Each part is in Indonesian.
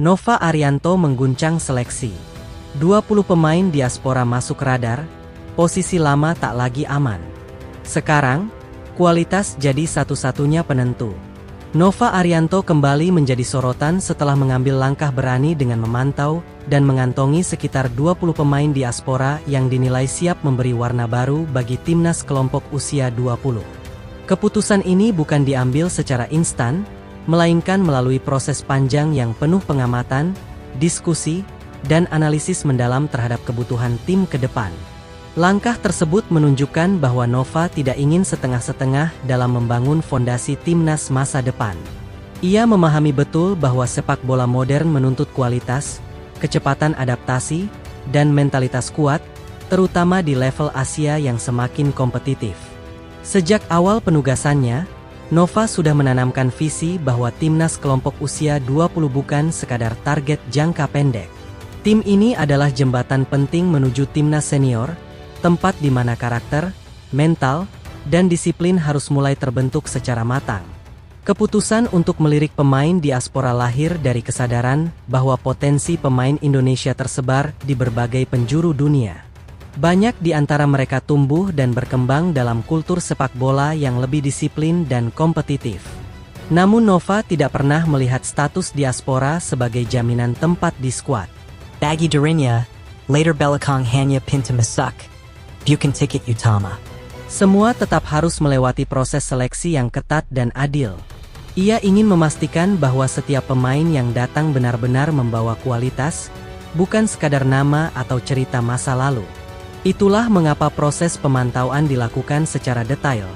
Nova Arianto mengguncang seleksi. 20 pemain diaspora masuk radar, posisi lama tak lagi aman. Sekarang, kualitas jadi satu-satunya penentu. Nova Arianto kembali menjadi sorotan setelah mengambil langkah berani dengan memantau dan mengantongi sekitar 20 pemain diaspora yang dinilai siap memberi warna baru bagi timnas kelompok usia 20. Keputusan ini bukan diambil secara instan, melainkan melalui proses panjang yang penuh pengamatan, diskusi, dan analisis mendalam terhadap kebutuhan tim ke depan. Langkah tersebut menunjukkan bahwa Nova tidak ingin setengah-setengah dalam membangun fondasi timnas masa depan. Ia memahami betul bahwa sepak bola modern menuntut kualitas, kecepatan adaptasi, dan mentalitas kuat, terutama di level Asia yang semakin kompetitif. Sejak awal penugasannya, Nova sudah menanamkan visi bahwa timnas kelompok usia 20 bukan sekadar target jangka pendek. Tim ini adalah jembatan penting menuju timnas senior, tempat di mana karakter, mental, dan disiplin harus mulai terbentuk secara matang. Keputusan untuk melirik pemain diaspora lahir dari kesadaran bahwa potensi pemain Indonesia tersebar di berbagai penjuru dunia. Banyak di antara mereka tumbuh dan berkembang dalam kultur sepak bola yang lebih disiplin dan kompetitif. Namun Nova tidak pernah melihat status diaspora sebagai jaminan tempat di skuad. Bagi dirinya, later belakang hanya pintu masuk, bukan tiket utama. Semua tetap harus melewati proses seleksi yang ketat dan adil. Ia ingin memastikan bahwa setiap pemain yang datang benar-benar membawa kualitas, bukan sekadar nama atau cerita masa lalu. Itulah mengapa proses pemantauan dilakukan secara detail,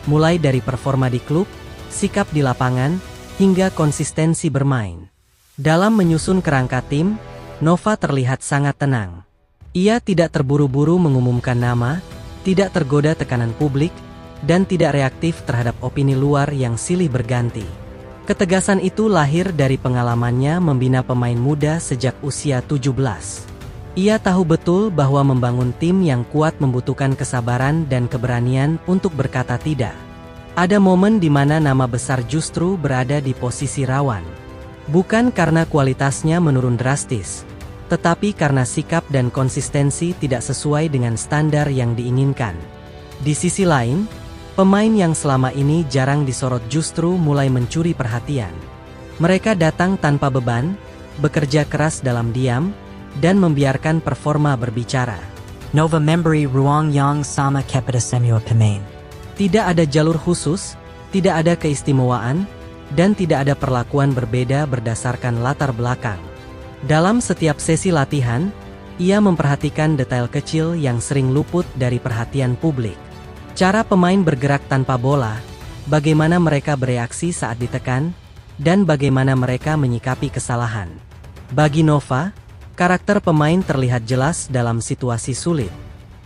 mulai dari performa di klub, sikap di lapangan, hingga konsistensi bermain. Dalam menyusun kerangka tim, Nova terlihat sangat tenang. Ia tidak terburu-buru mengumumkan nama, tidak tergoda tekanan publik, dan tidak reaktif terhadap opini luar yang silih berganti. Ketegasan itu lahir dari pengalamannya membina pemain muda sejak usia 17. Ia tahu betul bahwa membangun tim yang kuat membutuhkan kesabaran dan keberanian untuk berkata tidak. Ada momen di mana nama besar justru berada di posisi rawan. Bukan karena kualitasnya menurun drastis, tetapi karena sikap dan konsistensi tidak sesuai dengan standar yang diinginkan. Di sisi lain, pemain yang selama ini jarang disorot justru mulai mencuri perhatian. Mereka datang tanpa beban, bekerja keras dalam diam, dan membiarkan performa berbicara. Nova memberi ruang yang sama kepada semua pemain. Tidak ada jalur khusus, tidak ada keistimewaan, dan tidak ada perlakuan berbeda berdasarkan latar belakang. Dalam setiap sesi latihan, ia memperhatikan detail kecil yang sering luput dari perhatian publik. Cara pemain bergerak tanpa bola, bagaimana mereka bereaksi saat ditekan, dan bagaimana mereka menyikapi kesalahan. Bagi Nova, karakter pemain terlihat jelas dalam situasi sulit.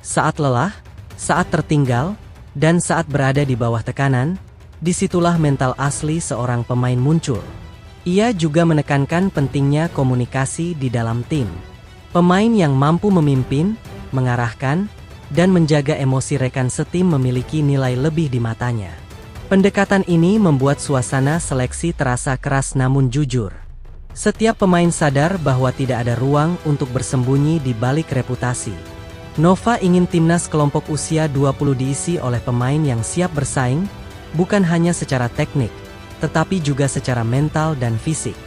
Saat lelah, saat tertinggal, dan saat berada di bawah tekanan, disitulah mental asli seorang pemain muncul. Ia juga menekankan pentingnya komunikasi di dalam tim. Pemain yang mampu memimpin, mengarahkan, dan menjaga emosi rekan setim memiliki nilai lebih di matanya. Pendekatan ini membuat suasana seleksi terasa keras namun jujur. Setiap pemain sadar bahwa tidak ada ruang untuk bersembunyi di balik reputasi. Nova ingin timnas kelompok usia 20 diisi oleh pemain yang siap bersaing, bukan hanya secara teknik, tetapi juga secara mental dan fisik.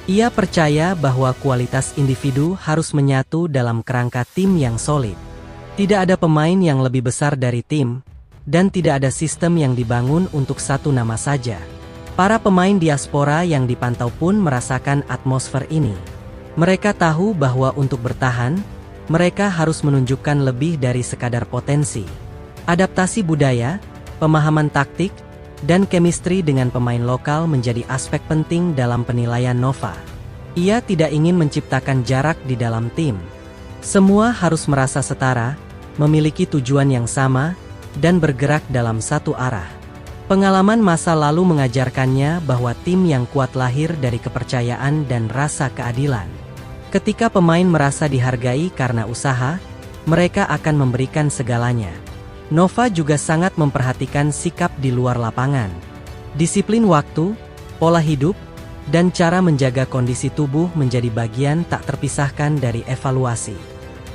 Ia percaya bahwa kualitas individu harus menyatu dalam kerangka tim yang solid. Tidak ada pemain yang lebih besar dari tim, dan tidak ada sistem yang dibangun untuk satu nama saja. Para pemain diaspora yang dipantau pun merasakan atmosfer ini. Mereka tahu bahwa untuk bertahan, mereka harus menunjukkan lebih dari sekadar potensi. Adaptasi budaya, pemahaman taktik, dan chemistry dengan pemain lokal menjadi aspek penting dalam penilaian Nova. Ia tidak ingin menciptakan jarak di dalam tim. Semua harus merasa setara, memiliki tujuan yang sama, dan bergerak dalam satu arah. Pengalaman masa lalu mengajarkannya bahwa tim yang kuat lahir dari kepercayaan dan rasa keadilan. Ketika pemain merasa dihargai karena usaha, mereka akan memberikan segalanya. Nova juga sangat memperhatikan sikap di luar lapangan. Disiplin waktu, pola hidup, dan cara menjaga kondisi tubuh menjadi bagian tak terpisahkan dari evaluasi.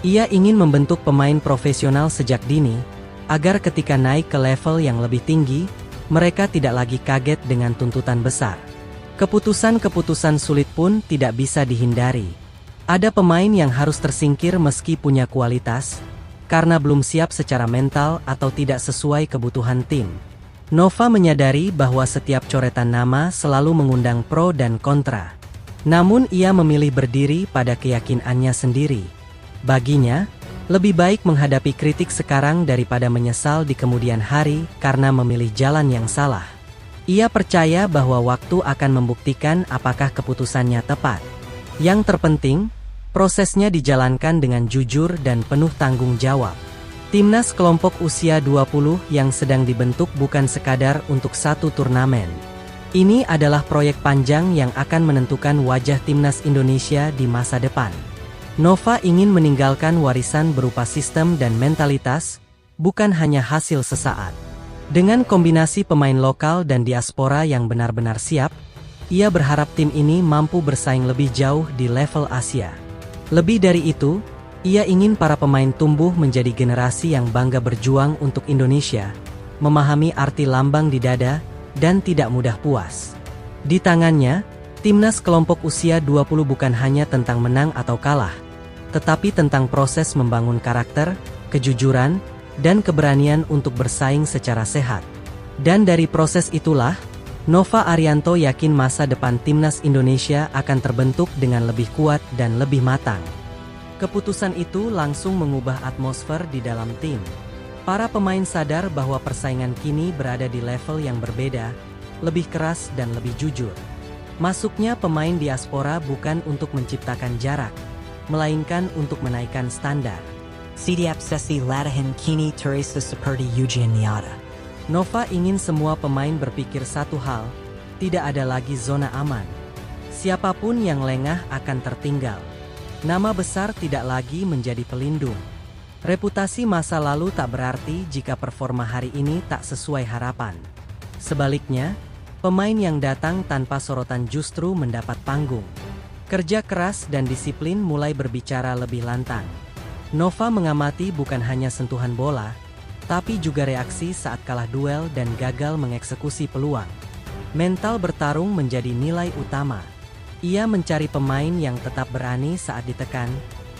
Ia ingin membentuk pemain profesional sejak dini, agar ketika naik ke level yang lebih tinggi, mereka tidak lagi kaget dengan tuntutan besar. Keputusan-keputusan sulit pun tidak bisa dihindari. Ada pemain yang harus tersingkir meski punya kualitas, karena belum siap secara mental atau tidak sesuai kebutuhan tim. Nova menyadari bahwa setiap coretan nama selalu mengundang pro dan kontra. Namun ia memilih berdiri pada keyakinannya sendiri. Baginya, lebih baik menghadapi kritik sekarang daripada menyesal di kemudian hari karena memilih jalan yang salah. Ia percaya bahwa waktu akan membuktikan apakah keputusannya tepat. Yang terpenting, prosesnya dijalankan dengan jujur dan penuh tanggung jawab. Timnas kelompok usia 20 yang sedang dibentuk bukan sekadar untuk satu turnamen. Ini adalah proyek panjang yang akan menentukan wajah timnas Indonesia di masa depan. Nova ingin meninggalkan warisan berupa sistem dan mentalitas, bukan hanya hasil sesaat. Dengan kombinasi pemain lokal dan diaspora yang benar-benar siap, ia berharap tim ini mampu bersaing lebih jauh di level Asia. Lebih dari itu, ia ingin para pemain tumbuh menjadi generasi yang bangga berjuang untuk Indonesia, memahami arti lambang di dada, dan tidak mudah puas. Di tangannya, timnas kelompok usia 20 bukan hanya tentang menang atau kalah, tetapi tentang proses membangun karakter, kejujuran, dan keberanian untuk bersaing secara sehat. Dan dari proses itulah, Nova Arianto yakin masa depan timnas Indonesia akan terbentuk dengan lebih kuat dan lebih matang. Keputusan itu langsung mengubah atmosfer di dalam tim. Para pemain sadar bahwa persaingan kini berada di level yang berbeda, lebih keras dan lebih jujur. Masuknya pemain diaspora bukan untuk menciptakan jarak, melainkan untuk menaikkan standar. Sidiap sesi latihan kini terasa seperti ujian nyata. Nova ingin semua pemain berpikir satu hal, tidak ada lagi zona aman. Siapapun yang lengah akan tertinggal. Nama besar tidak lagi menjadi pelindung. Reputasi masa lalu tak berarti jika performa hari ini tak sesuai harapan. Sebaliknya, pemain yang datang tanpa sorotan justru mendapat panggung. Kerja keras dan disiplin mulai berbicara lebih lantang. Nova mengamati bukan hanya sentuhan bola, tapi juga reaksi saat kalah duel dan gagal mengeksekusi peluang. Mental bertarung menjadi nilai utama. Ia mencari pemain yang tetap berani saat ditekan,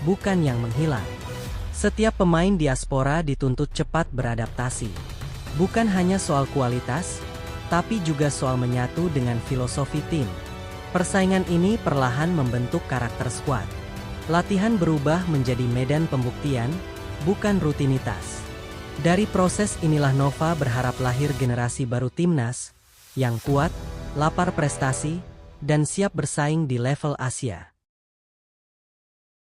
bukan yang menghilang. Setiap pemain diaspora dituntut cepat beradaptasi. Bukan hanya soal kualitas, tapi juga soal menyatu dengan filosofi tim. Persaingan ini perlahan membentuk karakter skuad. Latihan berubah menjadi medan pembuktian, bukan rutinitas. Dari proses inilah Nova berharap lahir generasi baru timnas, yang kuat, lapar prestasi, dan siap bersaing di level Asia.